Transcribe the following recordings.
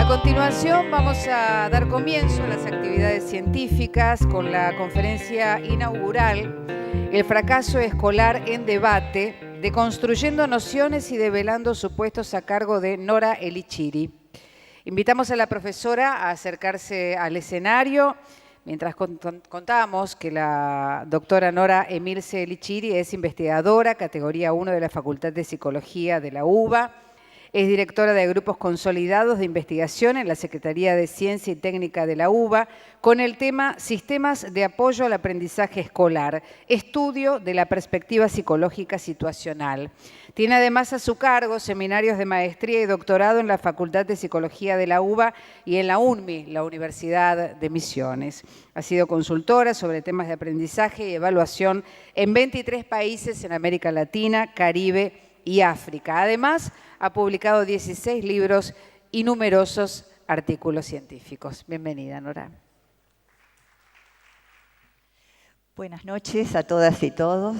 continuación vamos a dar comienzo a las actividades científicas con la conferencia inaugural El fracaso escolar en debate, deconstruyendo nociones y develando supuestos, a cargo de Nora Elichiri. Invitamos a la profesora a acercarse al escenario mientras contamos que la doctora Nora Emilce Elichiri es investigadora, categoría 1 de la Facultad de Psicología de la UBA. Es directora de grupos consolidados de investigación en la Secretaría de Ciencia y Técnica de la UBA con el tema Sistemas de apoyo al aprendizaje escolar, estudio de la perspectiva psicológica situacional. Tiene además a su cargo seminarios de maestría y doctorado en la Facultad de Psicología de la UBA y en la UNMI, la Universidad de Misiones. Ha sido consultora sobre temas de aprendizaje y evaluación en 23 países en América Latina, Caribe y África. Además, ha publicado 16 libros y numerosos artículos científicos. Bienvenida, Nora. Buenas noches a todas y todos.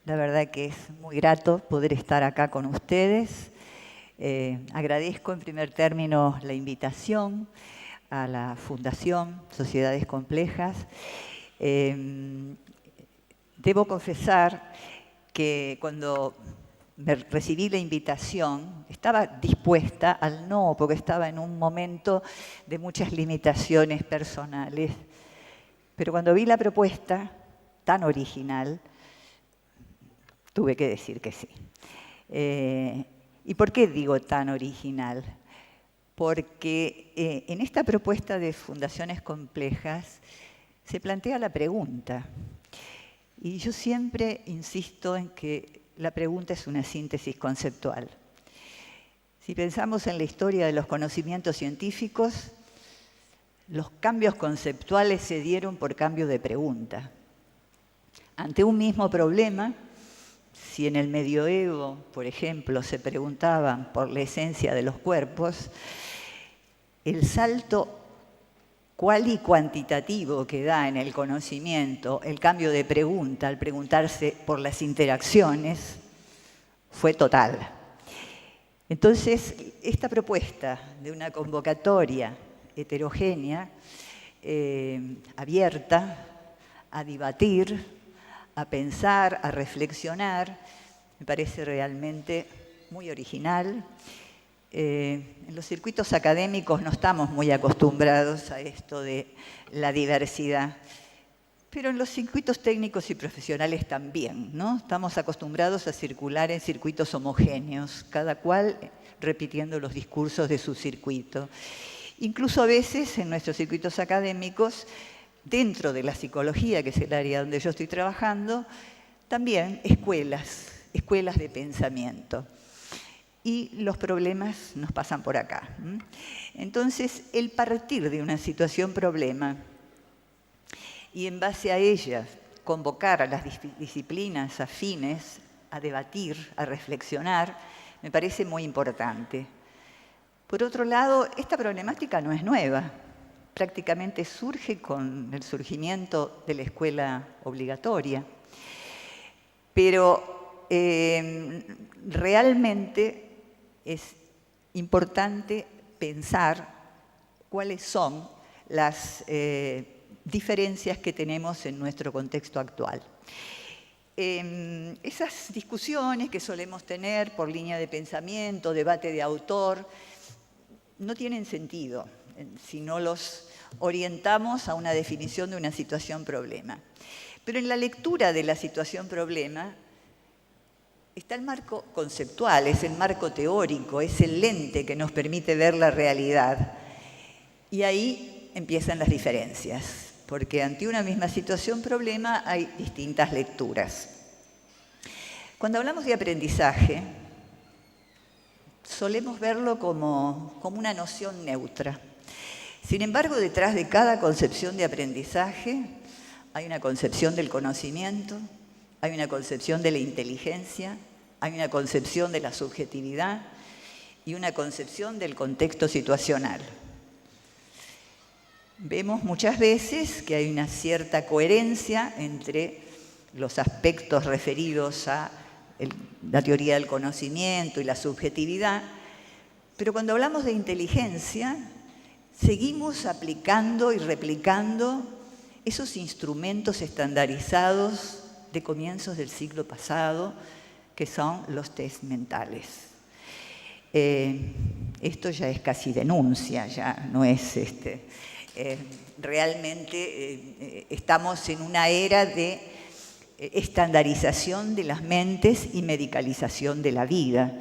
La verdad que es muy grato poder estar acá con ustedes. Agradezco en primer término la invitación a la Fundación Sociedades Complejas. Debo confesar que cuando recibí la invitación, estaba dispuesta al no, porque estaba en un momento de muchas limitaciones personales. Pero cuando vi la propuesta tan original, tuve que decir que sí. ¿Y por qué digo tan original? Porque en esta propuesta de Fundaciones Complejas se plantea la pregunta. Y yo siempre insisto en que la pregunta es una síntesis conceptual. Si pensamos en la historia de los conocimientos científicos, los cambios conceptuales se dieron por cambio de pregunta. Ante un mismo problema, si en el medioevo, por ejemplo, se preguntaban por la esencia de los cuerpos, el salto cual y cuantitativo que da en el conocimiento el cambio de pregunta al preguntarse por las interacciones fue total. Entonces, esta propuesta de una convocatoria heterogénea, abierta a debatir, a pensar, a reflexionar, me parece realmente muy original. En los circuitos académicos no estamos muy acostumbrados a esto de la diversidad, pero en los circuitos técnicos y profesionales también, ¿no? Estamos acostumbrados a circular en circuitos homogéneos, cada cual repitiendo los discursos de su circuito. Incluso a veces en nuestros circuitos académicos, dentro de la psicología, que es el área donde yo estoy trabajando, también escuelas de pensamiento. Y los problemas nos pasan por acá. Entonces, el partir de una situación problema y en base a ella convocar a las disciplinas afines a debatir, a reflexionar, me parece muy importante. Por otro lado, esta problemática no es nueva. Prácticamente surge con el surgimiento de la escuela obligatoria. Pero realmente es importante pensar cuáles son las diferencias que tenemos en nuestro contexto actual. Esas discusiones que solemos tener por línea de pensamiento, debate de autor, no tienen sentido si no los orientamos a una definición de una situación problema. Pero en la lectura de la situación problema está el marco conceptual, es el marco teórico, es el lente que nos permite ver la realidad. Y ahí empiezan las diferencias, porque ante una misma situación problema hay distintas lecturas. Cuando hablamos de aprendizaje, solemos verlo como una noción neutra. Sin embargo, detrás de cada concepción de aprendizaje hay una concepción del conocimiento, hay una concepción de la inteligencia, hay una concepción de la subjetividad y una concepción del contexto situacional. Vemos muchas veces que hay una cierta coherencia entre los aspectos referidos a la teoría del conocimiento y la subjetividad, Pero cuando hablamos de inteligencia, seguimos aplicando y replicando esos instrumentos estandarizados de comienzos del siglo pasado, que son los test mentales. Esto ya es casi denuncia, ya no es realmente estamos en una era de estandarización de las mentes y medicalización de la vida.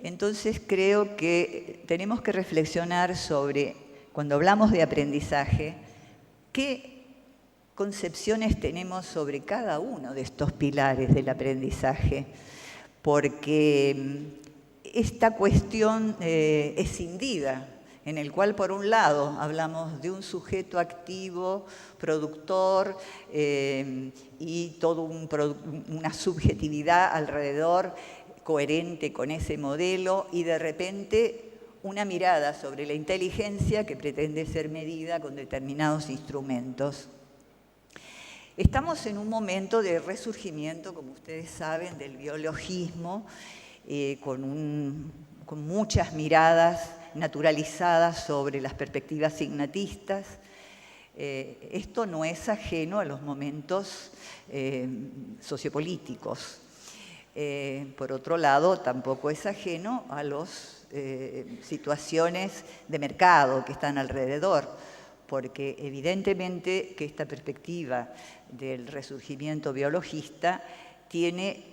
Entonces creo que tenemos que reflexionar sobre, cuando hablamos de aprendizaje, qué concepciones tenemos sobre cada uno de estos pilares del aprendizaje, porque esta cuestión escindida, en el cual por un lado hablamos de un sujeto activo, productor y toda una subjetividad alrededor coherente con ese modelo, y de repente una mirada sobre la inteligencia que pretende ser medida con determinados instrumentos. Estamos en un momento de resurgimiento, como ustedes saben, del biologismo, con muchas miradas naturalizadas sobre las perspectivas signatistas. Esto no es ajeno a los momentos sociopolíticos. Por otro lado, tampoco es ajeno a las situaciones de mercado que están alrededor, porque evidentemente que esta perspectiva del resurgimiento biologista tiene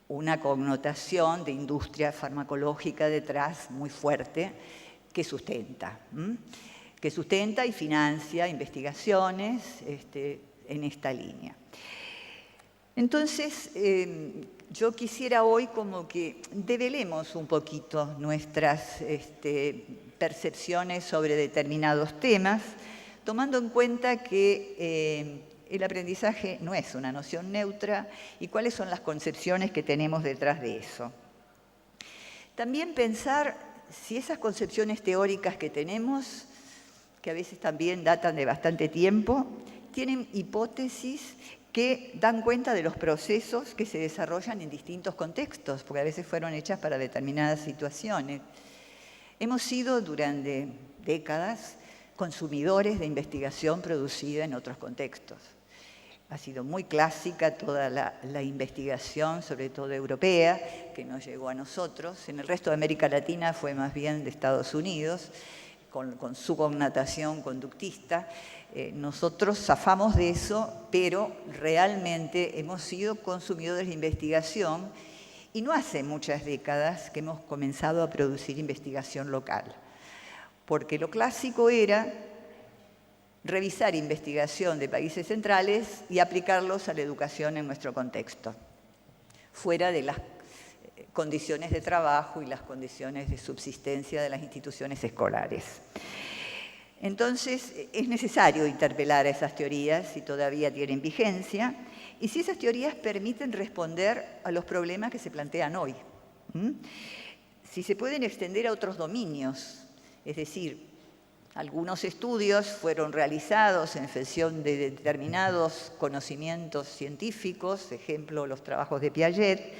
una connotación de industria farmacológica detrás muy fuerte que sustenta y financia investigaciones en esta línea. Entonces, yo quisiera hoy como que develemos un poquito nuestras percepciones sobre determinados temas, tomando en cuenta que el aprendizaje no es una noción neutra y cuáles son las concepciones que tenemos detrás de eso. También pensar si esas concepciones teóricas que tenemos, que a veces también datan de bastante tiempo, tienen hipótesis que dan cuenta de los procesos que se desarrollan en distintos contextos, porque a veces fueron hechas para determinadas situaciones. Hemos sido durante décadas consumidores de investigación producida en otros contextos. Ha sido muy clásica toda la investigación, sobre todo europea, que nos llegó a nosotros. En el resto de América Latina fue más bien de Estados Unidos, con su connotación conductista. Nosotros zafamos de eso, pero realmente hemos sido consumidores de investigación y no hace muchas décadas que hemos comenzado a producir investigación local. Porque lo clásico era revisar investigación de países centrales y aplicarlos a la educación en nuestro contexto, fuera de las condiciones de trabajo y las condiciones de subsistencia de las instituciones escolares. Entonces, es necesario interpelar a esas teorías si todavía tienen vigencia y si esas teorías permiten responder a los problemas que se plantean hoy. Si se pueden extender a otros dominios, es decir, algunos estudios fueron realizados en función de determinados conocimientos científicos, ejemplo, los trabajos de Piaget,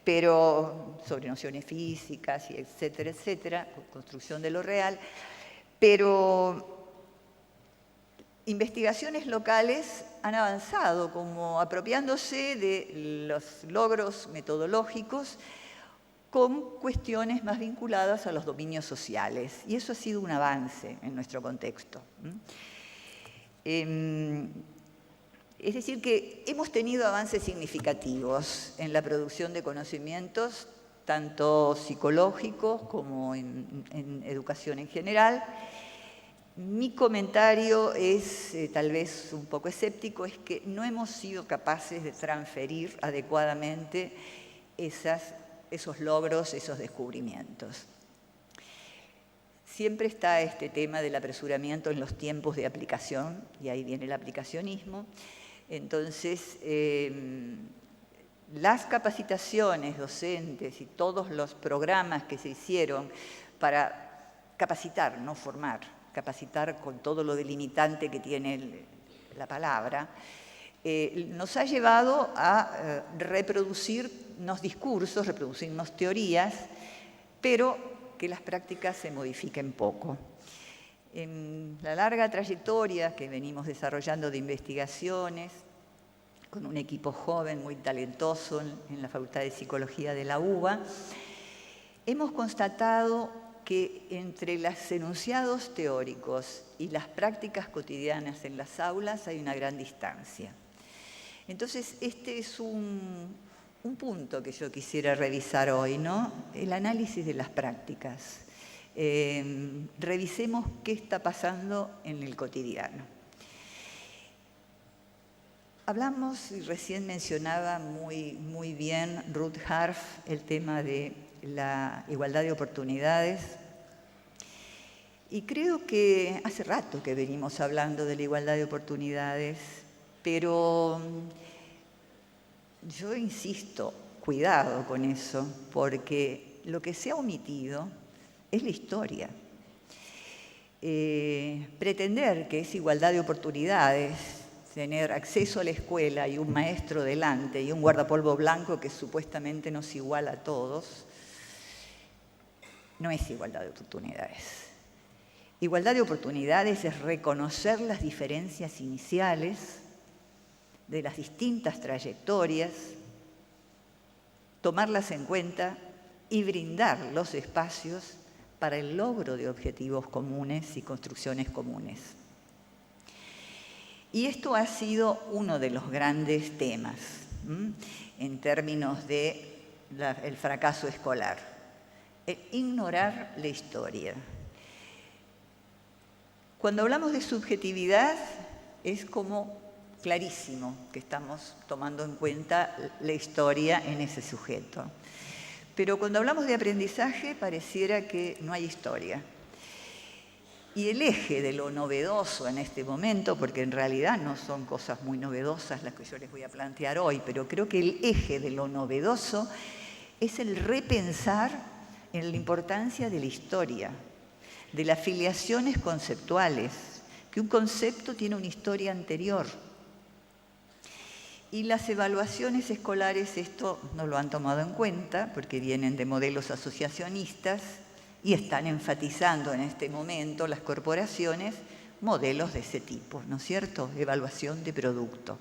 pero sobre nociones físicas, y etcétera, construcción de lo real, pero investigaciones locales han avanzado como apropiándose de los logros metodológicos con cuestiones más vinculadas a los dominios sociales. Y eso ha sido un avance en nuestro contexto. Es decir, que hemos tenido avances significativos en la producción de conocimientos, tanto psicológicos como en educación en general. Mi comentario es tal vez un poco escéptico, es que no hemos sido capaces de transferir adecuadamente esos logros, esos descubrimientos. Siempre está este tema del apresuramiento en los tiempos de aplicación, y ahí viene el aplicacionismo. Entonces, las capacitaciones docentes y todos los programas que se hicieron para capacitar, no formar, capacitar con todo lo delimitante que tiene la palabra, nos ha llevado a reproducirnos discursos, reproducirnos teorías, pero que las prácticas se modifiquen poco. En la larga trayectoria que venimos desarrollando de investigaciones, con un equipo joven muy talentoso en la Facultad de Psicología de la UBA, hemos constatado que entre los enunciados teóricos y las prácticas cotidianas en las aulas hay una gran distancia. Entonces, este es un punto que yo quisiera revisar hoy, ¿no? El análisis de las prácticas. Revisemos qué está pasando en el cotidiano. Hablamos, y recién mencionaba muy bien Ruth Harff, el tema de la igualdad de oportunidades. Y creo que hace rato que venimos hablando de la igualdad de oportunidades, pero yo insisto, cuidado con eso, porque lo que se ha omitido es la historia. Pretender que es igualdad de oportunidades, tener acceso a la escuela y un maestro delante y un guardapolvo blanco que supuestamente nos iguala a todos, no es igualdad de oportunidades. Igualdad de oportunidades es reconocer las diferencias iniciales de las distintas trayectorias, tomarlas en cuenta y brindar los espacios para el logro de objetivos comunes y construcciones comunes. Y esto ha sido uno de los grandes temas en términos del fracaso escolar. Ignorar la historia. Cuando hablamos de subjetividad, es como clarísimo que estamos tomando en cuenta la historia en ese sujeto. Pero cuando hablamos de aprendizaje, pareciera que no hay historia. Y el eje de lo novedoso en este momento, porque en realidad no son cosas muy novedosas las que yo les voy a plantear hoy, pero creo que el eje de lo novedoso es el repensar en la importancia de la historia, de las filiaciones conceptuales, que un concepto tiene una historia anterior. Y las evaluaciones escolares esto no lo han tomado en cuenta porque vienen de modelos asociacionistas y están enfatizando en este momento las corporaciones modelos de ese tipo, ¿no es cierto? Evaluación de producto.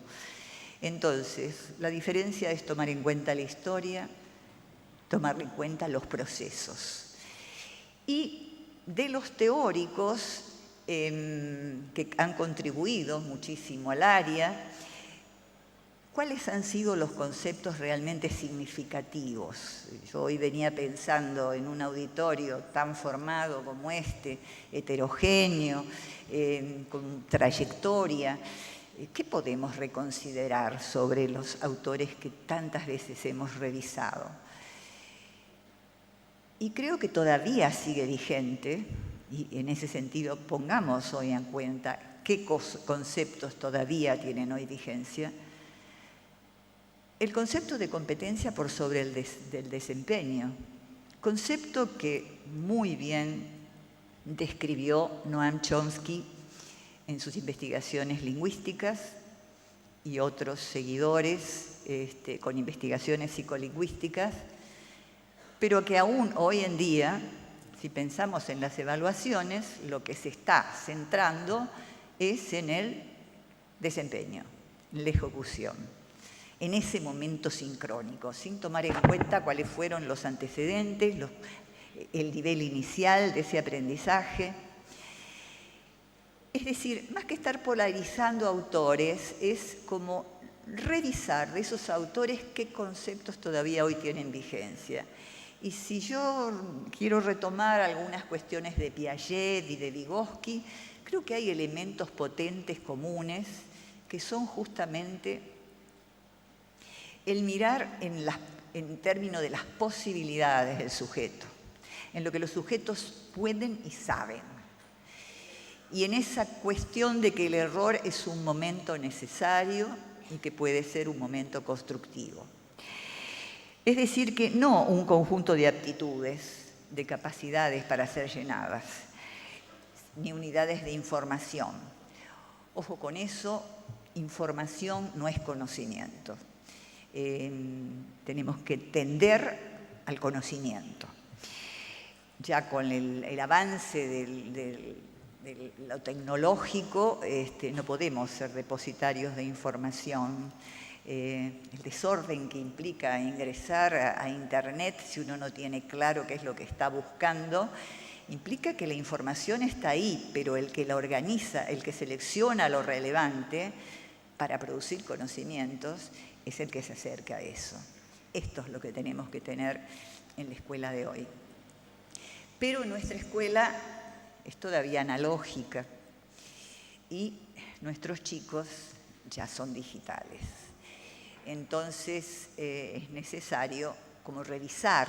Entonces, la diferencia es tomar en cuenta la historia, tomar en cuenta los procesos. Y de los teóricos que han contribuido muchísimo al área, ¿cuáles han sido los conceptos realmente significativos? Yo hoy venía pensando en un auditorio tan formado como este, heterogéneo, con trayectoria. ¿Qué podemos reconsiderar sobre los autores que tantas veces hemos revisado? Y creo que todavía sigue vigente, y en ese sentido pongamos hoy en cuenta qué conceptos todavía tienen hoy vigencia. El concepto de competencia por sobre del desempeño, concepto que muy bien describió Noam Chomsky en sus investigaciones lingüísticas y otros seguidores con investigaciones psicolingüísticas, pero que aún hoy en día, si pensamos en las evaluaciones, lo que se está centrando es en el desempeño, en la ejecución, en ese momento sincrónico, sin tomar en cuenta cuáles fueron los antecedentes, el nivel inicial de ese aprendizaje. Es decir, más que estar polarizando autores, es como revisar de esos autores qué conceptos todavía hoy tienen vigencia. Y si yo quiero retomar algunas cuestiones de Piaget y de Vygotsky, creo que hay elementos potentes comunes que son justamente el mirar en términos de las posibilidades del sujeto, en lo que los sujetos pueden y saben. Y en esa cuestión de que el error es un momento necesario y que puede ser un momento constructivo. Es decir, que no un conjunto de aptitudes, de capacidades para ser llenadas, ni unidades de información. Ojo con eso, información no es conocimiento. Tenemos que tender al conocimiento. ya con el avance de lo tecnológico, no podemos ser depositarios de información. El desorden que implica ingresar a Internet, si uno no tiene claro qué es lo que está buscando, implica que la información está ahí, pero el que la organiza, el que selecciona lo relevante para producir conocimientos, es el que se acerca a eso. Esto es lo que tenemos que tener en la escuela de hoy. Pero nuestra escuela es todavía analógica y nuestros chicos ya son digitales. Entonces es necesario como revisar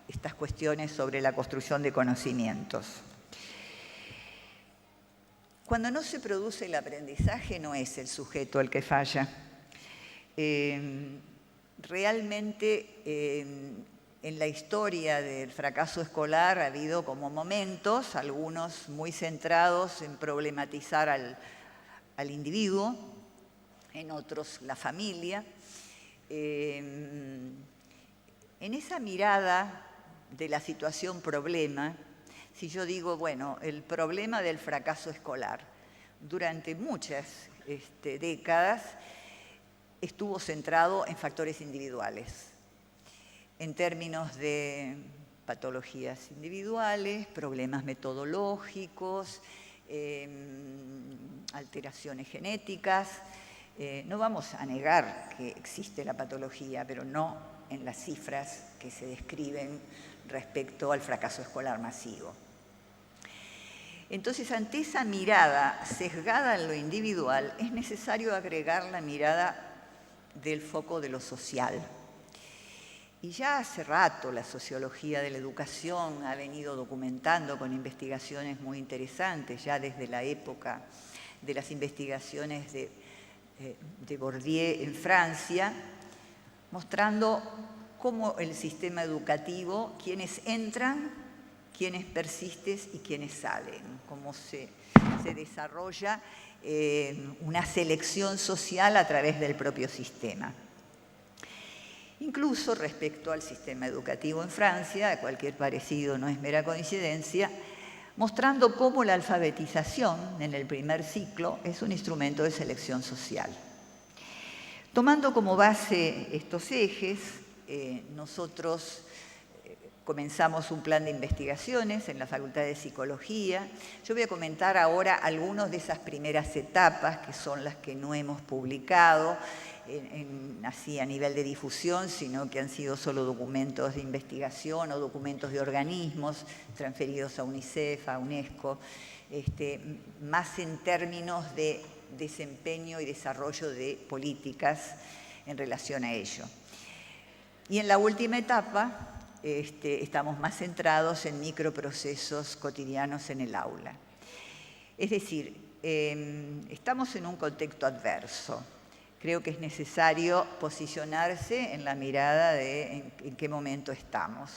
estas cuestiones sobre la construcción de conocimientos. Cuando no se produce el aprendizaje, no es el sujeto el que falla. Realmente en la historia del fracaso escolar ha habido como momentos, algunos muy centrados en problematizar al individuo, en otros la familia. En esa mirada de la situación problema, si yo digo, bueno, el problema del fracaso escolar, durante muchas décadas estuvo centrado en factores individuales, en términos de patologías individuales, problemas metodológicos, alteraciones genéticas. No vamos a negar que existe la patología, pero no en las cifras que se describen respecto al fracaso escolar masivo. Entonces, ante esa mirada sesgada en lo individual, es necesario agregar la mirada del foco de lo social. Y ya hace rato la sociología de la educación ha venido documentando con investigaciones muy interesantes, ya desde la época de las investigaciones de Bourdieu en Francia, mostrando cómo el sistema educativo, quienes entran, quienes persisten y quienes salen, cómo se desarrolla una selección social a través del propio sistema. Incluso respecto al sistema educativo en Francia, cualquier parecido no es mera coincidencia, mostrando cómo la alfabetización en el primer ciclo es un instrumento de selección social. Tomando como base estos ejes, nosotros comenzamos un plan de investigaciones en la Facultad de Psicología. Yo voy a comentar ahora algunas de esas primeras etapas, que son las que no hemos publicado así a nivel de difusión, sino que han sido solo documentos de investigación o documentos de organismos transferidos a UNICEF, a UNESCO, más en términos de desempeño y desarrollo de políticas en relación a ello. Y en la última etapa estamos más centrados en microprocesos cotidianos en el aula. Es decir, estamos en un contexto adverso. Creo que es necesario posicionarse en la mirada de en qué momento estamos.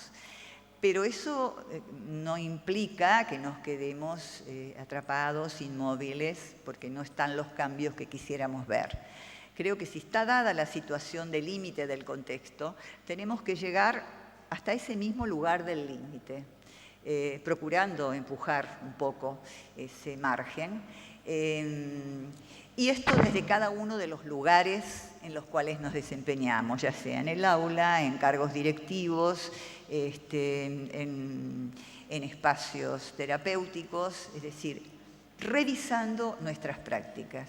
Pero eso no implica que nos quedemos atrapados, inmóviles, porque no están los cambios que quisiéramos ver. Creo que si está dada la situación de límite del contexto, tenemos que llegar hasta ese mismo lugar del límite, procurando empujar un poco ese margen. Y esto desde cada uno de los lugares en los cuales nos desempeñamos, ya sea en el aula, en cargos directivos, en espacios terapéuticos, es decir, revisando nuestras prácticas.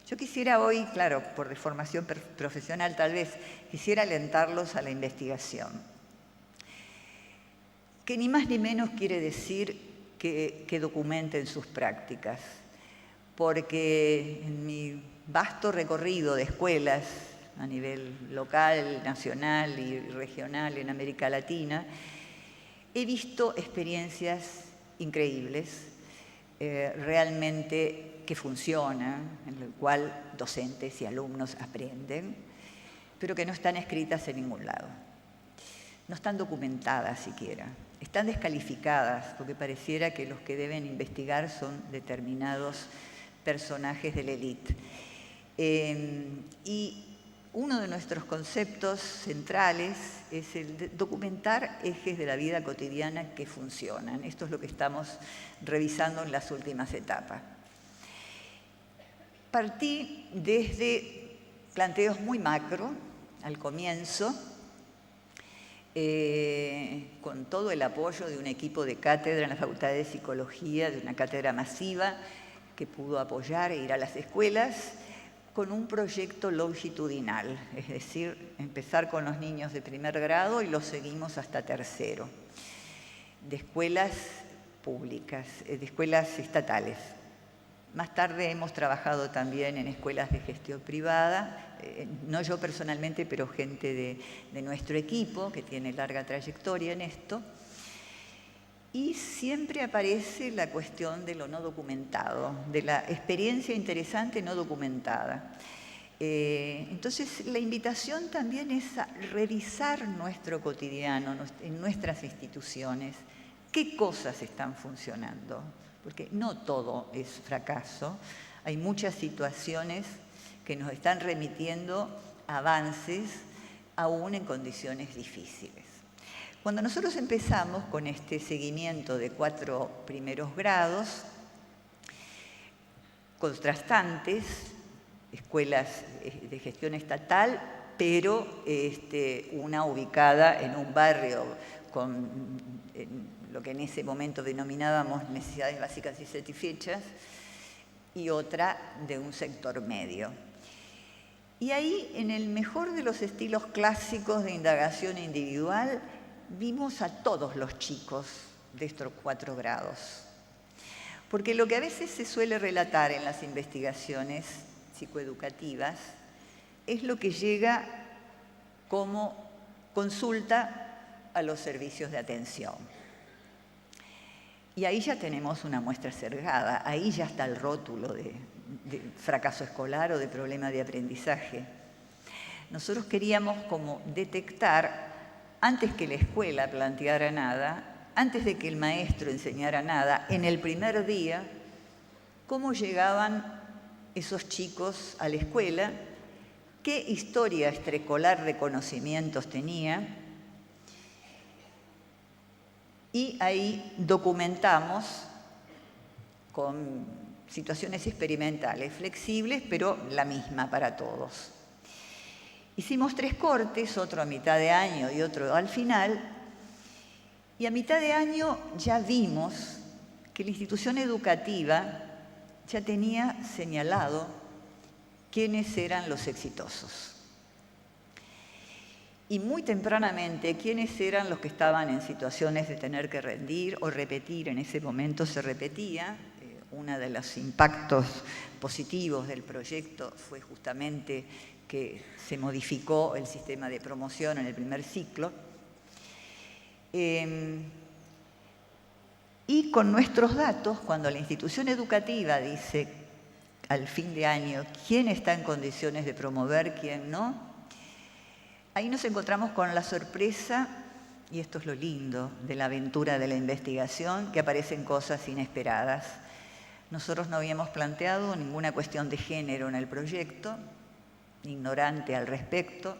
Yo quisiera hoy, claro, por deformación profesional tal vez, quisiera alentarlos a la investigación, que ni más ni menos quiere decir que documenten sus prácticas, porque en mi vasto recorrido de escuelas a nivel local, nacional y regional en América Latina, he visto experiencias increíbles, realmente que funcionan, en el cual docentes y alumnos aprenden, pero que no están escritas en ningún lado. No están documentadas siquiera. Están descalificadas, porque pareciera que los que deben investigar son determinados personajes de la élite. Y Uno de nuestros conceptos centrales es el de documentar ejes de la vida cotidiana que funcionan. Esto es lo que estamos revisando en las últimas etapas. Partí desde planteos muy macro, al comienzo, con todo el apoyo de un equipo de cátedra en la Facultad de Psicología, de una cátedra masiva que pudo apoyar e ir a las escuelas, con un proyecto longitudinal, es decir, empezar con los niños de primer grado y los seguimos hasta tercero, de escuelas públicas, de escuelas estatales. Más tarde hemos trabajado también en escuelas de gestión privada, no yo personalmente, pero gente de nuestro equipo que tiene larga trayectoria en esto. Y siempre aparece la cuestión de lo no documentado, de la experiencia interesante no documentada. Entonces, la invitación también es a revisar nuestro cotidiano, en nuestras instituciones, qué cosas están funcionando, porque no todo es fracaso, hay muchas situaciones que nos están remitiendo avances aún en condiciones difíciles. Cuando nosotros empezamos con este seguimiento de 4 primeros grados, contrastantes, escuelas de gestión estatal, pero una ubicada en un barrio con lo que en ese momento denominábamos necesidades básicas y satisfechas, y otra de un sector medio. Y ahí, en el mejor de los estilos clásicos de indagación individual, vimos a todos los chicos de estos 4 grados. Porque lo que a veces se suele relatar en las investigaciones psicoeducativas es lo que llega como consulta a los servicios de atención. Y ahí ya tenemos una muestra sesgada, ahí ya está el rótulo de fracaso escolar o de problema de aprendizaje. Nosotros queríamos como detectar, antes que la escuela planteara nada, antes de que el maestro enseñara nada, en el primer día, cómo llegaban esos chicos a la escuela, qué historia extraescolar de conocimientos tenía, y ahí documentamos con situaciones experimentales, flexibles, pero la misma para todos. Hicimos 3 cortes, otro a mitad de año y otro al final, y a mitad de año ya vimos que la institución educativa ya tenía señalado quiénes eran los exitosos. Y muy tempranamente, quiénes eran los que estaban en situaciones de tener que rendir o repetir. En ese momento se repetía. Uno de los impactos positivos del proyecto fue justamente que se modificó el sistema de promoción en el primer ciclo. Y con nuestros datos, cuando la institución educativa dice al fin de año quién está en condiciones de promover, quién no, ahí nos encontramos con la sorpresa, y esto es lo lindo de la aventura de la investigación, que aparecen cosas inesperadas. Nosotros no habíamos planteado ninguna cuestión de género en el proyecto, ignorante al respecto.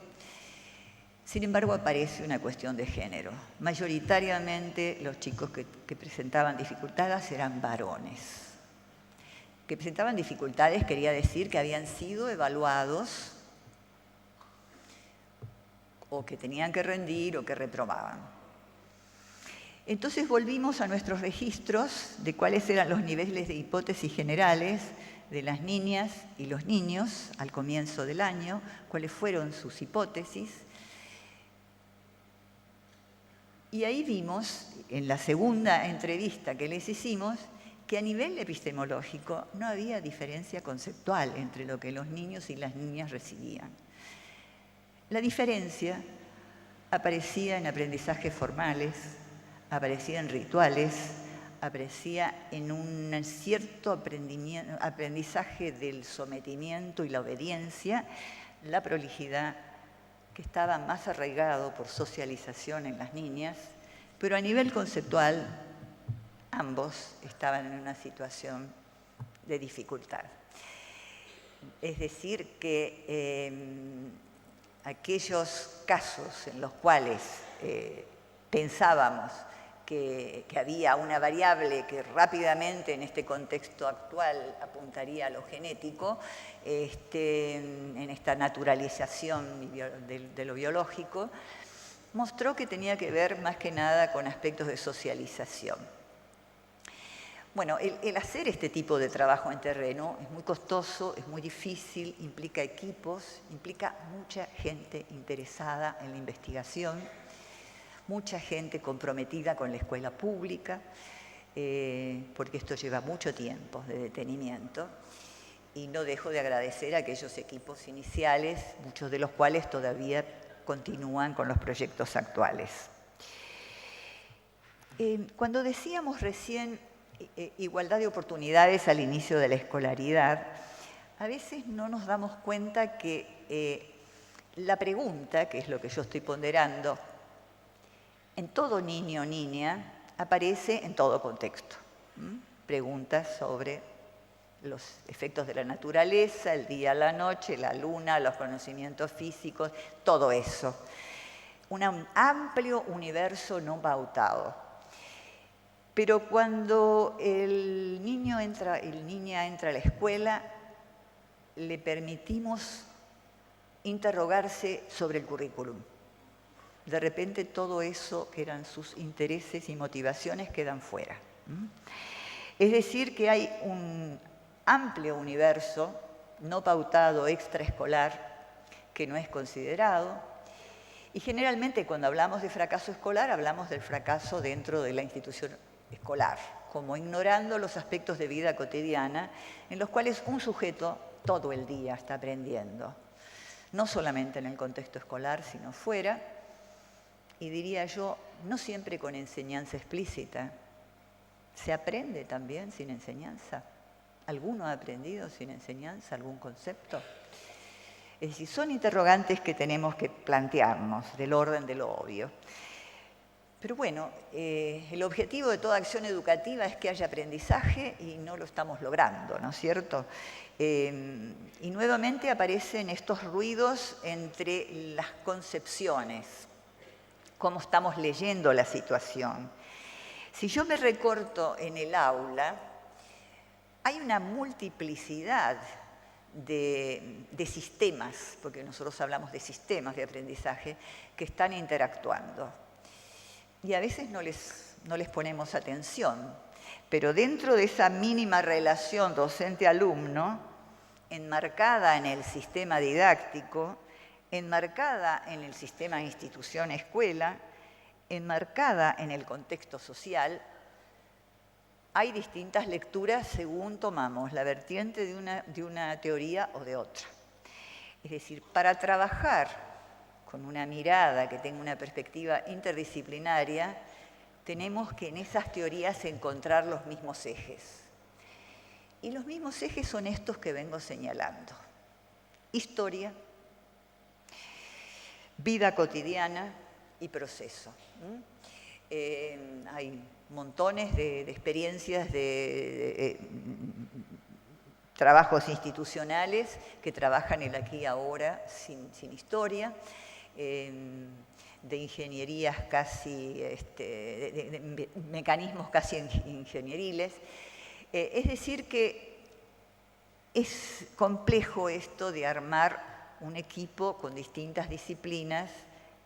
Sin embargo, aparece una cuestión de género. Mayoritariamente los chicos que presentaban dificultades eran varones. Que presentaban dificultades quería decir que habían sido evaluados o que tenían que rendir o que reprobaban. Entonces volvimos a nuestros registros de cuáles eran los niveles de hipótesis generales de las niñas y los niños al comienzo del año, cuáles fueron sus hipótesis. Y ahí vimos, en la segunda entrevista que les hicimos, que a nivel epistemológico no había diferencia conceptual entre lo que los niños y las niñas recibían. La diferencia aparecía en aprendizajes formales, aparecía en rituales, aparecía en un cierto aprendizaje del sometimiento y la obediencia, la prolijidad, que estaba más arraigado por socialización en las niñas, pero a nivel conceptual ambos estaban en una situación de dificultad. Es decir, que aquellos casos en los cuales pensábamos que había una variable que rápidamente en este contexto actual apuntaría a lo genético, en esta naturalización de lo biológico, mostró que tenía que ver más que nada con aspectos de socialización. Bueno, el hacer este tipo de trabajo en terreno es muy costoso, es muy difícil, implica equipos, implica mucha gente interesada en la investigación, mucha gente comprometida con la escuela pública, porque esto lleva mucho tiempo de detenimiento. Y no dejo de agradecer a aquellos equipos iniciales, muchos de los cuales todavía continúan con los proyectos actuales. Cuando decíamos recién igualdad de oportunidades al inicio de la escolaridad, a veces no nos damos cuenta que la pregunta, que es lo que yo estoy ponderando, en todo niño o niña aparece en todo contexto. Preguntas sobre los efectos de la naturaleza, el día, la noche, la luna, los conocimientos físicos, todo eso. Un amplio universo no pautado. Pero cuando el niño niña entra a la escuela, le permitimos interrogarse sobre el currículum. De repente todo eso que eran sus intereses y motivaciones quedan fuera. Es decir, que hay un amplio universo no pautado extraescolar que no es considerado, y generalmente cuando hablamos de fracaso escolar hablamos del fracaso dentro de la institución escolar, como ignorando los aspectos de vida cotidiana en los cuales un sujeto todo el día está aprendiendo, no solamente en el contexto escolar, sino fuera, y diría yo, no siempre con enseñanza explícita. ¿Se aprende también sin enseñanza? ¿Alguno ha aprendido sin enseñanza algún concepto? Es decir, son interrogantes que tenemos que plantearnos del orden de lo obvio. Pero bueno, el objetivo de toda acción educativa es que haya aprendizaje y no lo estamos logrando, ¿no es cierto? Y nuevamente aparecen estos ruidos entre las concepciones, cómo estamos leyendo la situación. Si yo me recorto en el aula, hay una multiplicidad de sistemas, porque nosotros hablamos de sistemas de aprendizaje, que están interactuando. Y a veces no les ponemos atención, pero dentro de esa mínima relación docente-alumno, enmarcada en el sistema didáctico, enmarcada en el sistema institución-escuela, enmarcada en el contexto social, hay distintas lecturas según tomamos la vertiente de una teoría o de otra. Es decir, para trabajar con una mirada que tenga una perspectiva interdisciplinaria, tenemos que en esas teorías encontrar los mismos ejes. Y los mismos ejes son estos que vengo señalando. Historia, vida cotidiana y proceso. Hay montones de experiencias de trabajos institucionales que trabajan el aquí y ahora sin historia, de ingenierías casi, de mecanismos casi ingenieriles. Es decir que es complejo esto de armar un equipo con distintas disciplinas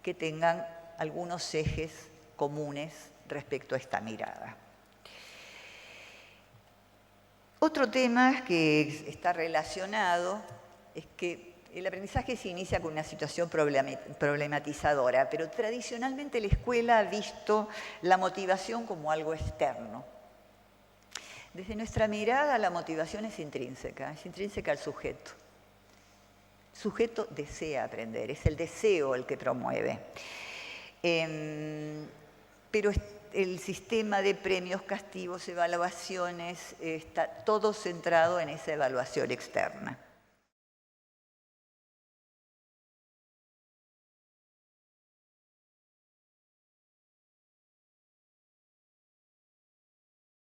que tengan algunos ejes comunes respecto a esta mirada. Otro tema que está relacionado es que el aprendizaje se inicia con una situación problematizadora, pero tradicionalmente la escuela ha visto la motivación como algo externo. Desde nuestra mirada, la motivación es intrínseca al sujeto. El sujeto desea aprender, es el deseo el que promueve. Pero el sistema de premios, castigos, evaluaciones, está todo centrado en esa evaluación externa.